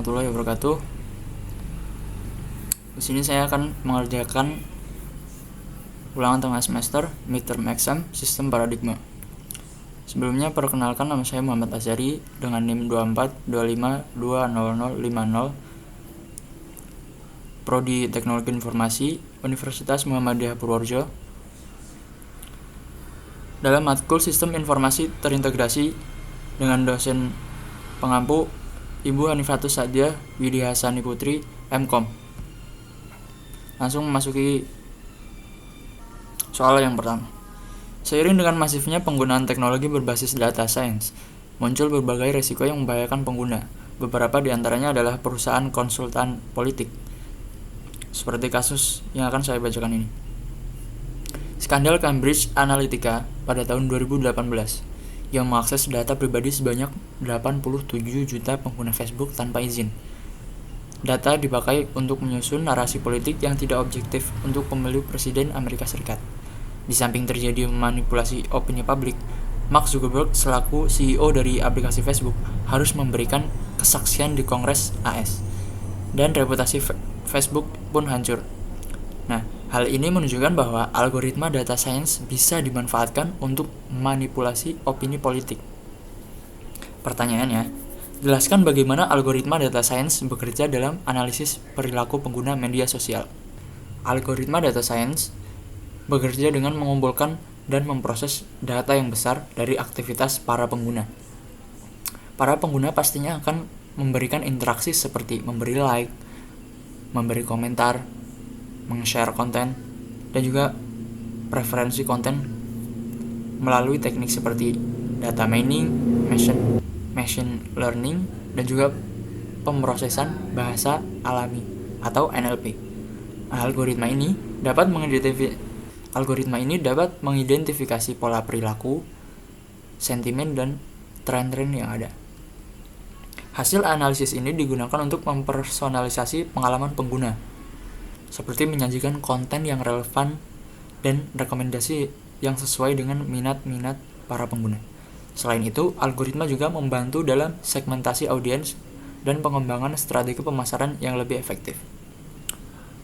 Warahmatullahi wabarakatuh. Di sini saya akan mengerjakan ulangan tengah semester midterm exam sistem paradigma. Sebelumnya perkenalkan, nama saya Muhammad Azhari dengan NIM 2425200050, Prodi Teknologi Informasi, Universitas Muhammadiyah Purworejo. Dalam matkul Sistem Informasi Terintegrasi dengan dosen pengampu Ibu Hanifatus Sa'diah Widihasani Putri, MKOM. Langsung memasuki soal yang pertama. Seiring dengan masifnya penggunaan teknologi berbasis data science, muncul berbagai resiko yang membahayakan pengguna. Beberapa di antaranya adalah perusahaan konsultan politik, seperti kasus yang akan saya bacakan ini. Skandal Cambridge Analytica pada tahun 2018 yang mengakses data pribadi sebanyak 87 juta pengguna Facebook tanpa izin. Data dipakai untuk menyusun narasi politik yang tidak objektif untuk pemilu presiden Amerika Serikat. Di samping terjadi manipulasi opini publik, Mark Zuckerberg selaku CEO dari aplikasi Facebook harus memberikan kesaksian di Kongres AS, dan reputasi Facebook pun hancur. Nah, hal ini menunjukkan bahwa algoritma data science bisa dimanfaatkan untuk manipulasi opini politik. Pertanyaannya, jelaskan bagaimana algoritma data science bekerja dalam analisis perilaku pengguna media sosial. Algoritma data science bekerja dengan mengumpulkan dan memproses data yang besar dari aktivitas para pengguna. Para pengguna pastinya akan memberikan interaksi seperti memberi like, memberi komentar, meng-share konten, dan juga preferensi konten melalui teknik seperti data mining, machine learning, dan juga pemrosesan bahasa alami atau NLP. Algoritma ini dapat mengidentifikasi pola perilaku, sentimen, dan tren-tren yang ada. Hasil analisis ini digunakan untuk mempersonalisasi pengalaman pengguna, seperti menyajikan konten yang relevan dan rekomendasi yang sesuai dengan minat-minat para pengguna. Selain itu, algoritma juga membantu dalam segmentasi audiens dan pengembangan strategi pemasaran yang lebih efektif.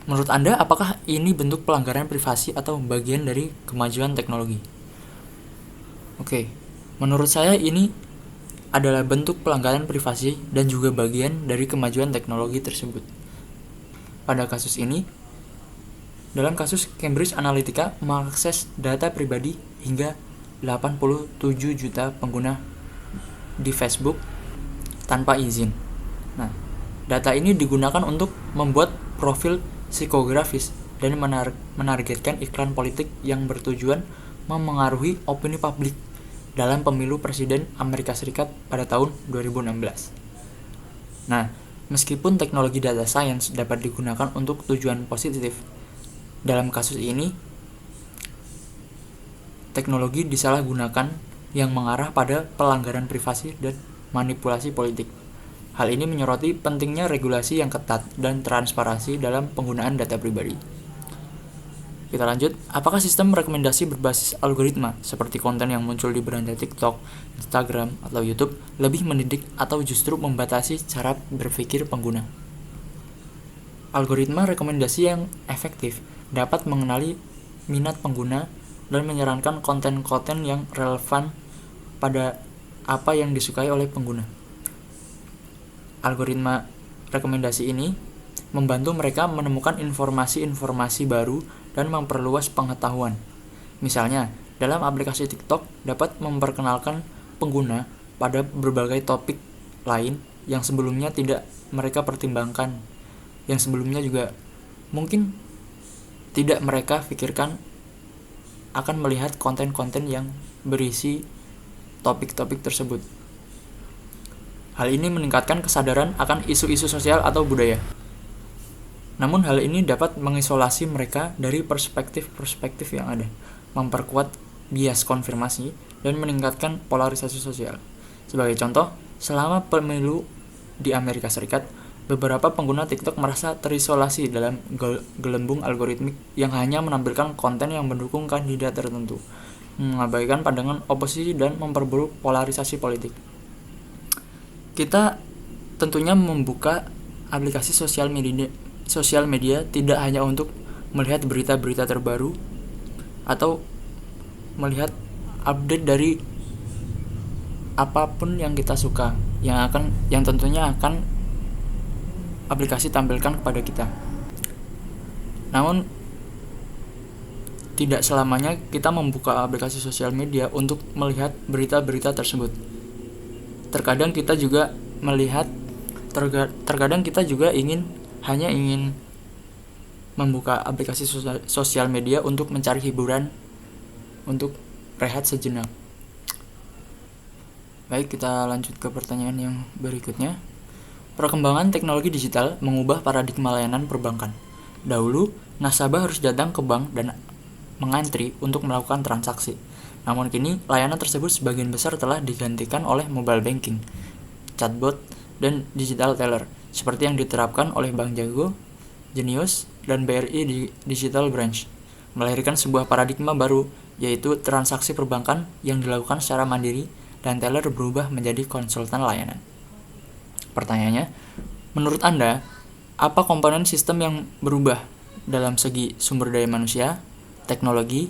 Menurut Anda, apakah ini bentuk pelanggaran privasi atau bagian dari kemajuan teknologi? Oke, menurut saya ini adalah bentuk pelanggaran privasi dan juga bagian dari kemajuan teknologi tersebut. Pada kasus ini, dalam kasus Cambridge Analytica mengakses data pribadi hingga 87 juta pengguna di Facebook tanpa izin. Nah, data ini digunakan untuk membuat profil psikografis dan menargetkan iklan politik yang bertujuan memengaruhi opini publik dalam pemilu presiden Amerika Serikat pada tahun 2016. Nah, meskipun teknologi data science dapat digunakan untuk tujuan positif, dalam kasus ini, teknologi disalahgunakan yang mengarah pada pelanggaran privasi dan manipulasi politik. Hal ini menyoroti pentingnya regulasi yang ketat dan transparansi dalam penggunaan data pribadi. Kita lanjut, apakah sistem rekomendasi berbasis algoritma seperti konten yang muncul di beranda TikTok, Instagram, atau YouTube lebih mendidik atau justru membatasi cara berpikir pengguna? Algoritma rekomendasi yang efektif dapat mengenali minat pengguna dan menyarankan konten-konten yang relevan pada apa yang disukai oleh pengguna. Algoritma rekomendasi ini membantu mereka menemukan informasi-informasi baru dan memperluas pengetahuan. Misalnya, dalam aplikasi TikTok dapat memperkenalkan pengguna pada berbagai topik lain yang sebelumnya tidak mereka pertimbangkan, yang sebelumnya juga mungkin tidak mereka pikirkan akan melihat konten-konten yang berisi topik-topik tersebut. Hal ini meningkatkan kesadaran akan isu-isu sosial atau budaya. Namun hal ini dapat mengisolasi mereka dari perspektif-perspektif yang ada, memperkuat bias konfirmasi, dan meningkatkan polarisasi sosial. Sebagai contoh, selama pemilu di Amerika Serikat, beberapa pengguna TikTok merasa terisolasi dalam gelembung algoritmik yang hanya menampilkan konten yang mendukung kandidat tertentu, mengabaikan pandangan oposisi dan memperburuk polarisasi politik. Kita tentunya membuka aplikasi sosial media tidak hanya untuk melihat berita-berita terbaru atau melihat update dari apapun yang kita suka yang tentunya akan aplikasi tampilkan kepada kita. Namun tidak selamanya kita membuka aplikasi sosial media untuk melihat berita-berita tersebut. Terkadang kita juga hanya ingin membuka aplikasi sosial media untuk mencari hiburan, untuk rehat sejenak. Baik, kita lanjut ke pertanyaan yang berikutnya. Perkembangan teknologi digital mengubah paradigma layanan perbankan. Dahulu, nasabah harus datang ke bank dan mengantri untuk melakukan transaksi. Namun kini, layanan tersebut sebagian besar telah digantikan oleh mobile banking, chatbot, dan digital teller, seperti yang diterapkan oleh Bank Jago, Jenius, dan BRI di Digital Branch, melahirkan sebuah paradigma baru, yaitu transaksi perbankan yang dilakukan secara mandiri dan teller berubah menjadi konsultan layanan. Pertanyaannya, menurut Anda, apa komponen sistem yang berubah dalam segi sumber daya manusia, teknologi,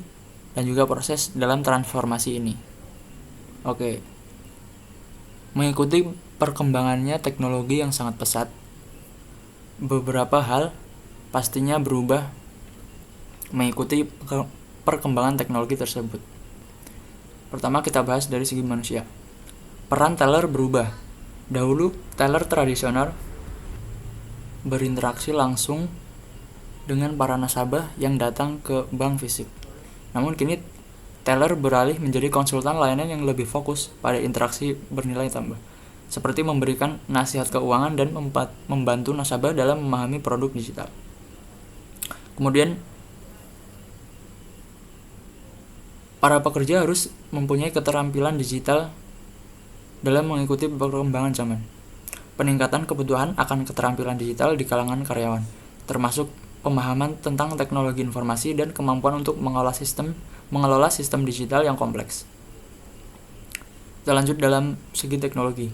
dan juga proses dalam transformasi ini? Oke. Mengikuti perkembangannya teknologi yang sangat pesat, beberapa hal pastinya berubah mengikuti perkembangan teknologi tersebut. Pertama, kita bahas dari segi manusia. Peran teller berubah. Dahulu, teller tradisional berinteraksi langsung dengan para nasabah yang datang ke bank fisik. Namun kini, teller beralih menjadi konsultan layanan yang lebih fokus pada interaksi bernilai tambah, seperti memberikan nasihat keuangan dan membantu nasabah dalam memahami produk digital. Kemudian, para pekerja harus mempunyai keterampilan digital dalam mengikuti perkembangan zaman. Peningkatan kebutuhan akan keterampilan digital di kalangan karyawan, termasuk pemahaman tentang teknologi informasi dan kemampuan untuk mengelola sistem digital yang kompleks. Kita lanjut dalam segi teknologi.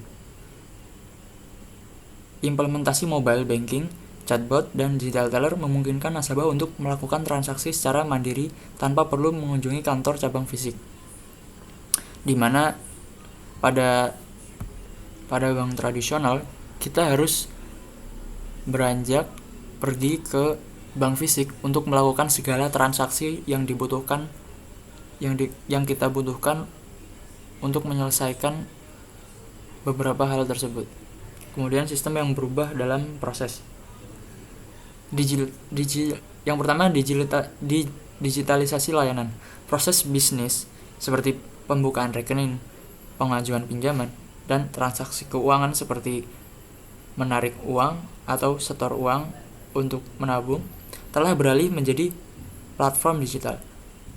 Implementasi mobile banking, chatbot, dan digital teller memungkinkan nasabah untuk melakukan transaksi secara mandiri tanpa perlu mengunjungi kantor cabang fisik. Di mana pada bank tradisional kita harus beranjak pergi ke bank fisik untuk melakukan segala transaksi yang dibutuhkan yang kita butuhkan untuk menyelesaikan beberapa hal tersebut. Kemudian sistem yang berubah dalam proses. Yang pertama, digitalisasi layanan. Proses bisnis seperti pembukaan rekening, pengajuan pinjaman, dan transaksi keuangan seperti menarik uang atau setor uang untuk menabung telah beralih menjadi platform digital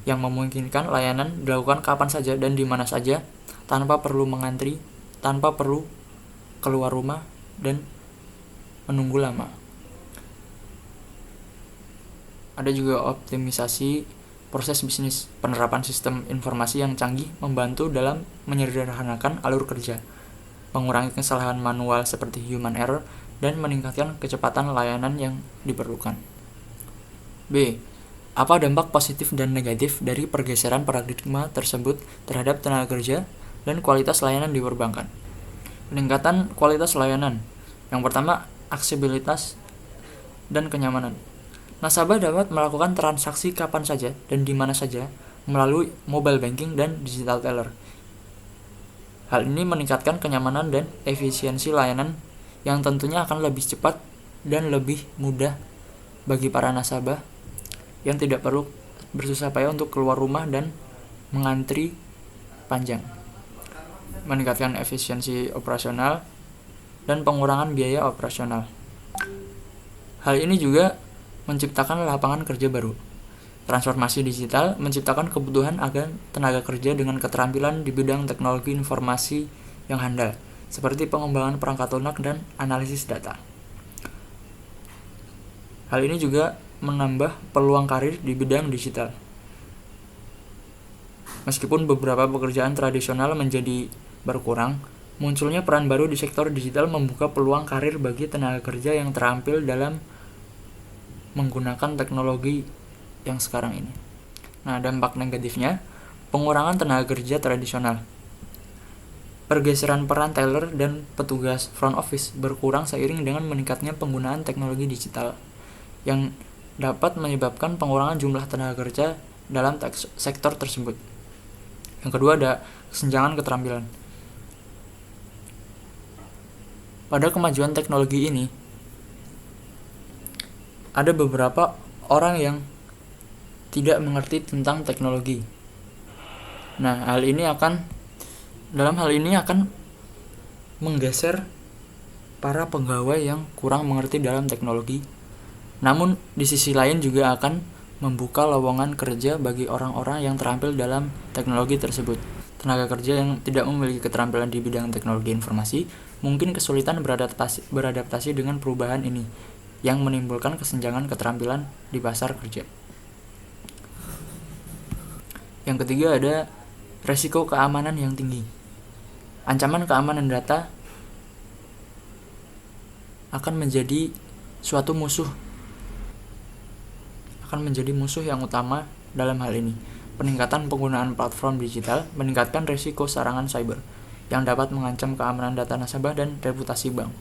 yang memungkinkan layanan dilakukan kapan saja dan di mana saja tanpa perlu mengantri, tanpa perlu keluar rumah dan menunggu lama. Ada juga optimisasi proses bisnis. Penerapan sistem informasi yang canggih membantu dalam menyederhanakan alur kerja, mengurangi kesalahan manual seperti human error, dan meningkatkan kecepatan layanan yang diperlukan. B. Apa dampak positif dan negatif dari pergeseran paradigma tersebut terhadap tenaga kerja dan kualitas layanan di perbankan? Peningkatan kualitas layanan. Yang pertama, aksesibilitas dan kenyamanan. Nasabah dapat melakukan transaksi kapan saja dan di mana saja melalui mobile banking dan digital teller. Hal ini meningkatkan kenyamanan dan efisiensi layanan yang tentunya akan lebih cepat dan lebih mudah bagi para nasabah yang tidak perlu bersusah payah untuk keluar rumah dan mengantri panjang. Meningkatkan efisiensi operasional dan pengurangan biaya operasional. Hal ini juga menciptakan lapangan kerja baru. Transformasi digital menciptakan kebutuhan akan tenaga kerja dengan keterampilan di bidang teknologi informasi yang handal, seperti pengembangan perangkat lunak dan analisis data. Hal ini juga menambah peluang karir di bidang digital. Meskipun beberapa pekerjaan tradisional menjadi berkurang, Munculnya peran baru di sektor digital membuka peluang karir bagi tenaga kerja yang terampil dalam menggunakan teknologi yang sekarang ini. Nah, dampak negatifnya, pengurangan tenaga kerja tradisional. Pergeseran peran teller dan petugas front office berkurang seiring dengan meningkatnya penggunaan teknologi digital yang dapat menyebabkan pengurangan jumlah tenaga kerja dalam sektor tersebut. Yang kedua ada kesenjangan keterampilan. Pada kemajuan teknologi ini, ada beberapa orang yang tidak mengerti tentang teknologi. Nah, dalam hal ini akan menggeser para pegawai yang kurang mengerti dalam teknologi. Namun, di sisi lain juga akan membuka lowongan kerja bagi orang-orang yang terampil dalam teknologi tersebut. Tenaga kerja yang tidak memiliki keterampilan di bidang teknologi informasi mungkin kesulitan beradaptasi dengan perubahan ini, yang menimbulkan kesenjangan keterampilan di pasar kerja. Yang ketiga ada resiko keamanan yang tinggi. Ancaman keamanan data akan menjadi musuh yang utama dalam hal ini. Peningkatan penggunaan platform digital meningkatkan risiko serangan cyber yang dapat mengancam keamanan data nasabah dan reputasi bank.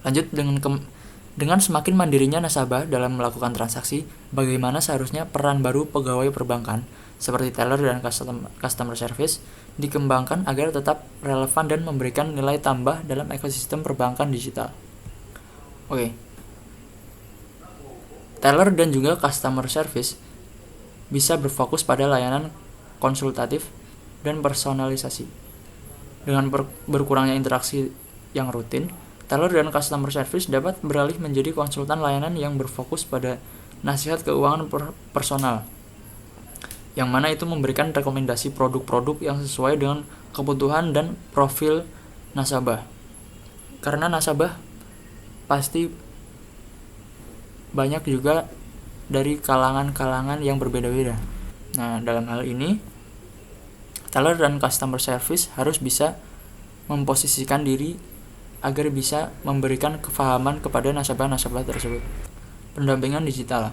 Lanjut, dengan semakin mandirinya nasabah dalam melakukan transaksi, bagaimana seharusnya peran baru pegawai perbankan seperti teller dan customer service dikembangkan agar tetap relevan dan memberikan nilai tambah dalam ekosistem perbankan digital. Oke. Teller dan juga customer service bisa berfokus pada layanan konsultatif dan personalisasi. Dengan berkurangnya interaksi yang rutin, teller dan customer service dapat beralih menjadi konsultan layanan yang berfokus pada nasihat keuangan personal, yang mana itu memberikan rekomendasi produk-produk yang sesuai dengan kebutuhan dan profil nasabah. Karena nasabah pasti banyak juga dari kalangan-kalangan yang berbeda-beda. Nah, dalam hal ini, teller dan customer service harus bisa memposisikan diri agar bisa memberikan kefahaman kepada nasabah-nasabah tersebut. Pendampingan digital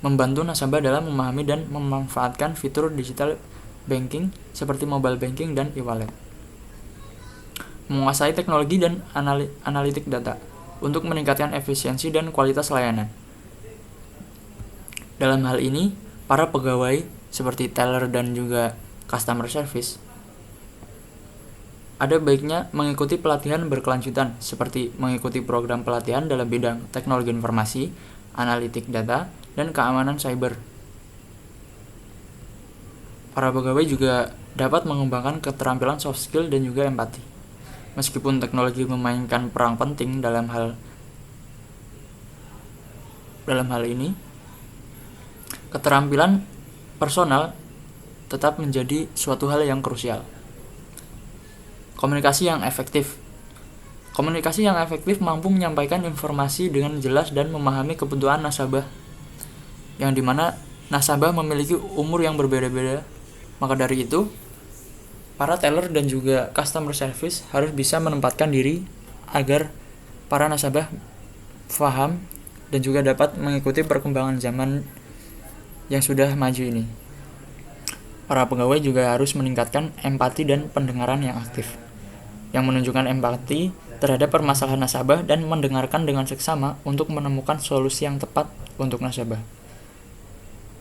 membantu nasabah dalam memahami dan memanfaatkan fitur digital banking seperti mobile banking dan e-wallet. Menguasai teknologi dan analitik data untuk meningkatkan efisiensi dan kualitas layanan. Dalam hal ini, para pegawai seperti teller dan juga customer service ada baiknya mengikuti pelatihan berkelanjutan seperti mengikuti program pelatihan dalam bidang teknologi informasi, analitik data, dan keamanan cyber. Para pegawai juga dapat mengembangkan keterampilan soft skill dan juga empati. Meskipun teknologi memainkan peran penting dalam hal ini, keterampilan personal tetap menjadi suatu hal yang krusial. Komunikasi yang efektif mampu menyampaikan informasi dengan jelas dan memahami kebutuhan nasabah, yang dimana nasabah memiliki umur yang berbeda-beda. Maka dari itu, para teller dan juga customer service harus bisa menempatkan diri agar para nasabah paham dan juga dapat mengikuti perkembangan zaman yang sudah maju ini. Para pegawai juga harus meningkatkan empati dan pendengaran yang aktif, yang menunjukkan empati terhadap permasalahan nasabah dan mendengarkan dengan seksama untuk menemukan solusi yang tepat untuk nasabah.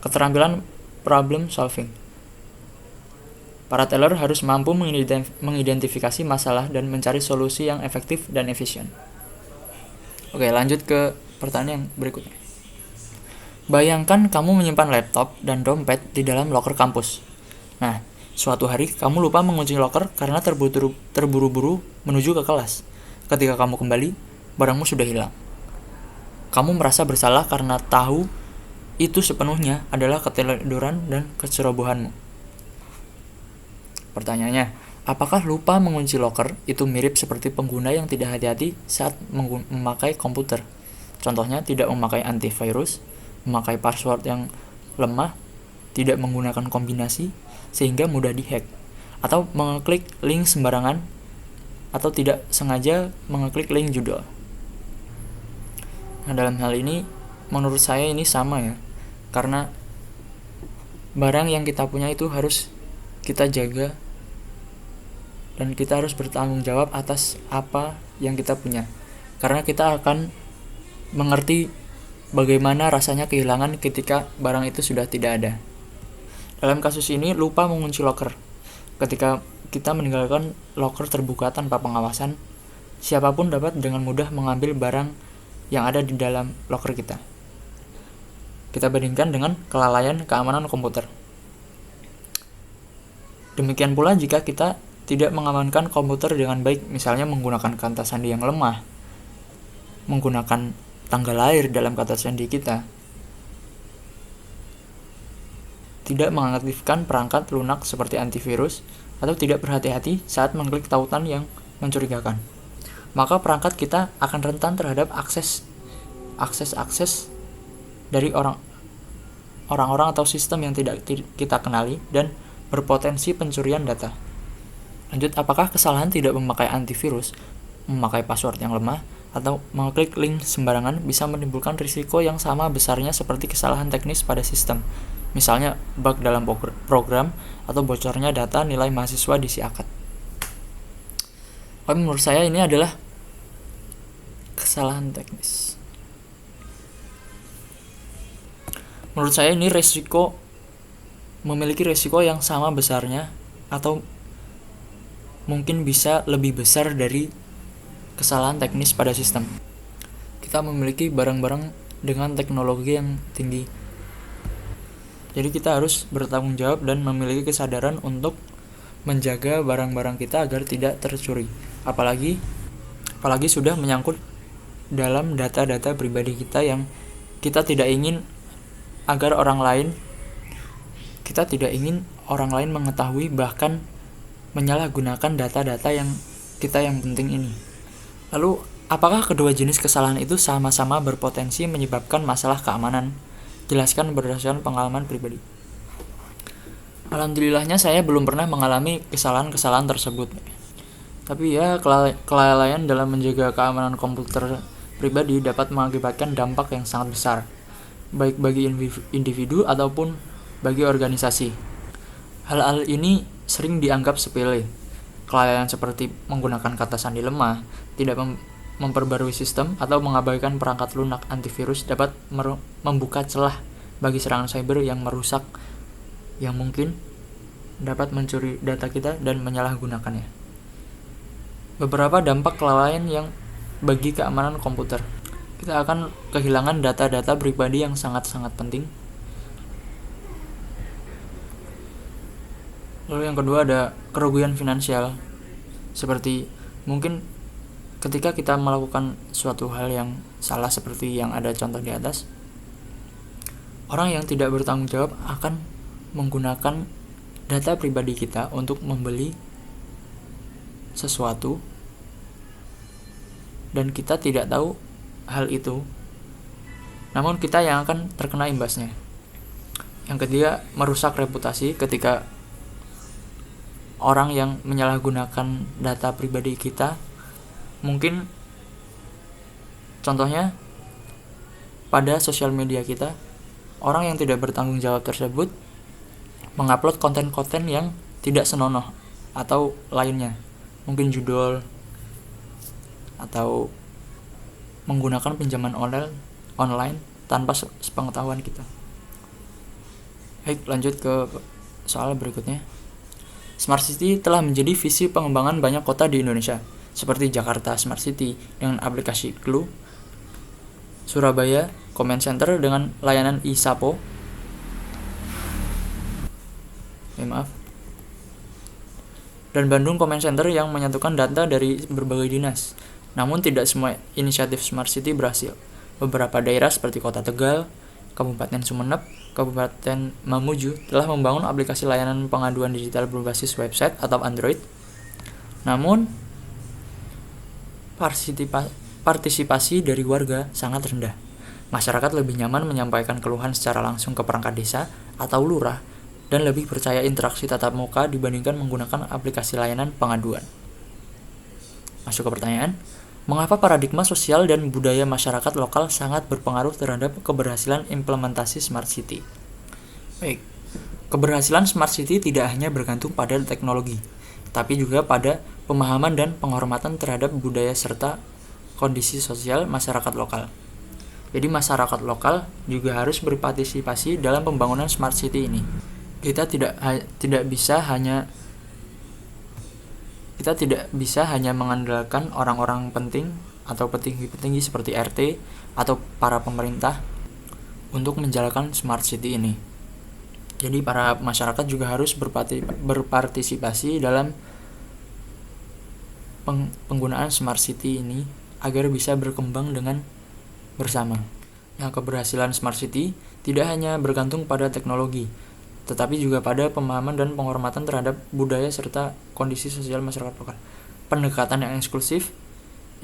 Keterampilan problem solving. Para teller harus mampu mengidentifikasi masalah dan mencari solusi yang efektif dan efisien. Oke, lanjut ke pertanyaan yang berikutnya. Bayangkan kamu menyimpan laptop dan dompet di dalam loker kampus. Nah, suatu hari kamu lupa mengunci loker karena terburu-buru menuju ke kelas. Ketika kamu kembali, barangmu sudah hilang. Kamu merasa bersalah karena tahu itu sepenuhnya adalah keteledoran dan kecerobohanmu. Pertanyaannya, apakah lupa mengunci loker itu mirip seperti pengguna yang tidak hati-hati saat memakai komputer? Contohnya, tidak memakai antivirus, memakai password yang lemah, tidak menggunakan kombinasi sehingga mudah dihack, atau mengeklik link sembarangan atau tidak sengaja mengeklik link judul. Nah, dalam hal ini menurut saya ini sama ya, karena barang yang kita punya itu harus kita jaga dan kita harus bertanggung jawab atas apa yang kita punya, karena kita akan mengerti bagaimana rasanya kehilangan ketika barang itu sudah tidak ada. Dalam kasus ini, lupa mengunci loker. Ketika kita meninggalkan loker terbuka tanpa pengawasan, siapapun dapat dengan mudah mengambil barang yang ada di dalam loker kita. Kita bandingkan dengan kelalaian keamanan komputer. Demikian pula jika kita tidak mengamankan komputer dengan baik, misalnya menggunakan kata sandi yang lemah, menggunakan tanggal lahir dalam kata sandi kita, tidak mengaktifkan perangkat lunak seperti antivirus, atau tidak berhati-hati saat mengklik tautan yang mencurigakan, maka perangkat kita akan rentan terhadap akses dari orang-orang atau sistem yang tidak kita kenali dan berpotensi pencurian data. Lanjut, apakah kesalahan tidak memakai antivirus, memakai password yang lemah, atau mengklik link sembarangan bisa menimbulkan risiko yang sama besarnya seperti kesalahan teknis pada sistem, misalnya bug dalam program atau bocornya data nilai mahasiswa di SIAKAT. Tapi menurut saya ini adalah kesalahan teknis. Menurut saya ini memiliki risiko yang sama besarnya atau mungkin bisa lebih besar dari kesalahan teknis pada sistem. Kita memiliki barang-barang dengan teknologi yang tinggi. Jadi kita harus bertanggung jawab dan memiliki kesadaran untuk menjaga barang-barang kita agar tidak tercuri. Apalagi sudah menyangkut dalam data-data pribadi kita yang kita tidak ingin orang lain mengetahui, bahkan menyalahgunakan data-data yang penting ini. Lalu, apakah kedua jenis kesalahan itu sama-sama berpotensi menyebabkan masalah keamanan? Jelaskan berdasarkan pengalaman pribadi. Alhamdulillahnya saya belum pernah mengalami kesalahan-kesalahan tersebut. Tapi ya, kelalaian dalam menjaga keamanan komputer pribadi dapat mengakibatkan dampak yang sangat besar, baik bagi individu ataupun bagi organisasi. Hal-hal ini sering dianggap sepele. Kelalaian seperti menggunakan kata sandi lemah, tidak memperbarui sistem, atau mengabaikan perangkat lunak antivirus dapat membuka celah bagi serangan cyber yang merusak, yang mungkin dapat mencuri data kita dan menyalahgunakannya. Beberapa dampak kelalaian yang bagi keamanan komputer. Kita akan kehilangan data-data pribadi yang sangat-sangat penting. Lalu yang kedua ada kerugian finansial, seperti mungkin ketika kita melakukan suatu hal yang salah seperti yang ada contoh di atas, orang yang tidak bertanggung jawab akan menggunakan data pribadi kita untuk membeli sesuatu dan kita tidak tahu hal itu, namun kita yang akan terkena imbasnya. Yang ketiga, merusak reputasi ketika orang yang menyalahgunakan data pribadi kita, mungkin contohnya pada sosial media kita, orang yang tidak bertanggung jawab tersebut mengupload konten-konten yang tidak senonoh atau lainnya, mungkin judul atau menggunakan pinjaman online tanpa sepengetahuan kita. Baik, lanjut ke soal berikutnya. Smart City telah menjadi visi pengembangan banyak kota di Indonesia, seperti Jakarta Smart City dengan aplikasi Clue, Surabaya Comment Center dengan layanan ISAPO, dan Bandung Comment Center yang menyatukan data dari berbagai dinas. Namun tidak semua inisiatif Smart City berhasil. Beberapa daerah seperti Kota Tegal, Kabupaten Sumeneb, Kabupaten Mamuju telah membangun aplikasi layanan pengaduan digital berbasis website atau Android. Namun, partisipasi dari warga sangat rendah. Masyarakat lebih nyaman menyampaikan keluhan secara langsung ke perangkat desa atau lurah dan lebih percaya interaksi tatap muka dibandingkan menggunakan aplikasi layanan pengaduan. Masuk ke pertanyaan. Mengapa paradigma sosial dan budaya masyarakat lokal sangat berpengaruh terhadap keberhasilan implementasi Smart City? Baik, keberhasilan Smart City tidak hanya bergantung pada teknologi, tapi juga pada pemahaman dan penghormatan terhadap budaya serta kondisi sosial masyarakat lokal. Jadi masyarakat lokal juga harus berpartisipasi dalam pembangunan Smart City ini. Kita tidak bisa hanya mengandalkan orang-orang penting atau petinggi-petinggi seperti RT atau para pemerintah untuk menjalankan Smart City ini. Jadi para masyarakat juga harus berpartisipasi dalam penggunaan Smart City ini agar bisa berkembang dengan bersama. Nah, keberhasilan Smart City tidak hanya bergantung pada teknologi, tetapi juga pada pemahaman dan penghormatan terhadap budaya serta kondisi sosial masyarakat lokal. Pendekatan yang eksklusif,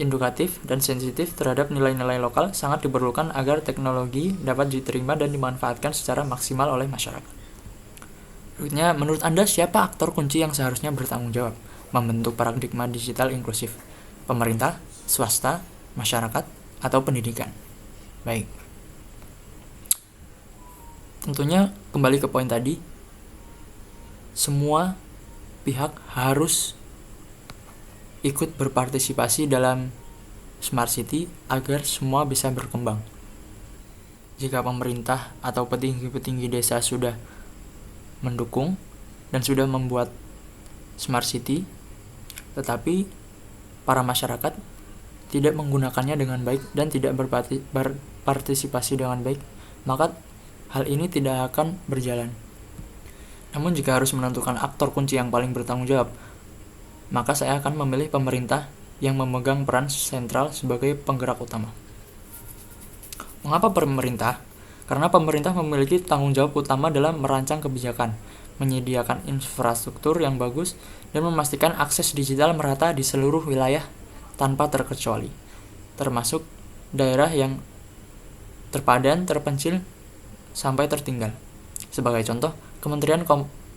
edukatif, dan sensitif terhadap nilai-nilai lokal sangat diperlukan agar teknologi dapat diterima dan dimanfaatkan secara maksimal oleh masyarakat. Berikutnya, menurut Anda siapa aktor kunci yang seharusnya bertanggung jawab membentuk paradigma digital inklusif? Pemerintah, swasta, masyarakat, atau pendidikan? Baik. Tentunya kembali ke poin tadi, semua pihak harus ikut berpartisipasi dalam Smart City agar semua bisa berkembang. Jika pemerintah atau petinggi-petinggi desa sudah mendukung dan sudah membuat Smart City, tetapi para masyarakat tidak menggunakannya dengan baik dan tidak berpartisipasi dengan baik, maka hal ini tidak akan berjalan. Namun jika harus menentukan aktor kunci yang paling bertanggung jawab, maka saya akan memilih pemerintah yang memegang peran sentral sebagai penggerak utama. Mengapa pemerintah? Karena pemerintah memiliki tanggung jawab utama dalam merancang kebijakan, menyediakan infrastruktur yang bagus, dan memastikan akses digital merata di seluruh wilayah tanpa terkecuali, termasuk daerah yang terpadan, terpencil, sampai tertinggal. Sebagai contoh, Kementerian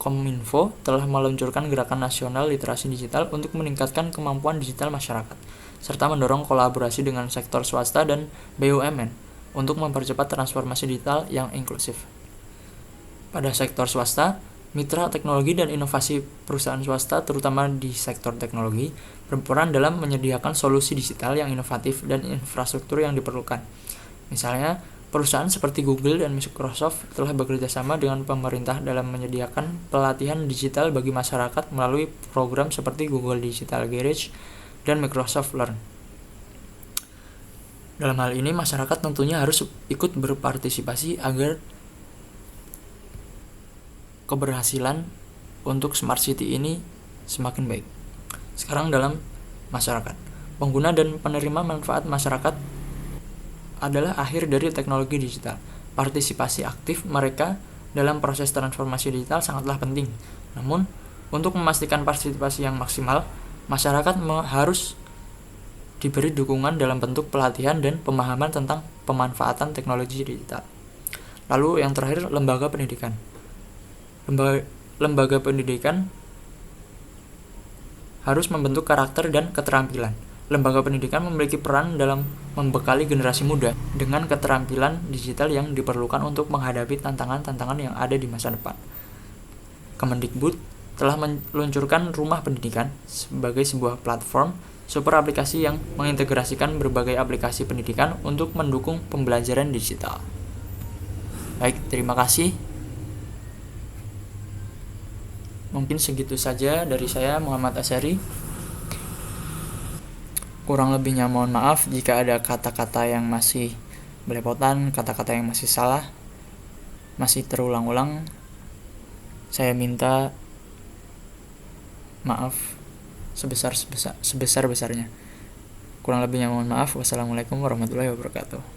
Kominfo telah meluncurkan gerakan nasional literasi digital untuk meningkatkan kemampuan digital masyarakat, serta mendorong kolaborasi dengan sektor swasta dan BUMN untuk mempercepat transformasi digital yang inklusif. Pada sektor swasta, mitra teknologi dan inovasi perusahaan swasta, terutama di sektor teknologi, berperan dalam menyediakan solusi digital yang inovatif dan infrastruktur yang diperlukan. Misalnya, perusahaan seperti Google dan Microsoft telah bekerja sama dengan pemerintah dalam menyediakan pelatihan digital bagi masyarakat melalui program seperti Google Digital Garage dan Microsoft Learn. Dalam hal ini, masyarakat tentunya harus ikut berpartisipasi agar keberhasilan untuk Smart City ini semakin baik. Sekarang dalam masyarakat, pengguna dan penerima manfaat masyarakat adalah akhir dari teknologi digital. Partisipasi aktif mereka dalam proses transformasi digital sangatlah penting. Namun, untuk memastikan partisipasi yang maksimal, masyarakat harus diberi dukungan dalam bentuk pelatihan dan pemahaman tentang pemanfaatan teknologi digital. Lalu yang terakhir, lembaga pendidikan. Lembaga pendidikan harus membentuk karakter dan keterampilan. Lembaga pendidikan memiliki peran dalam membekali generasi muda dengan keterampilan digital yang diperlukan untuk menghadapi tantangan-tantangan yang ada di masa depan. Kemendikbud telah meluncurkan Rumah Pendidikan sebagai sebuah platform super aplikasi yang mengintegrasikan berbagai aplikasi pendidikan untuk mendukung pembelajaran digital. Baik, terima kasih. Mungkin segitu saja dari saya, Muhammad Asyari. Kurang lebihnya mohon maaf jika ada kata-kata yang masih belepotan, kata-kata yang masih salah, masih terulang-ulang. Saya minta maaf sebesar-besarnya. Kurang lebihnya mohon maaf. Wassalamualaikum warahmatullahi wabarakatuh.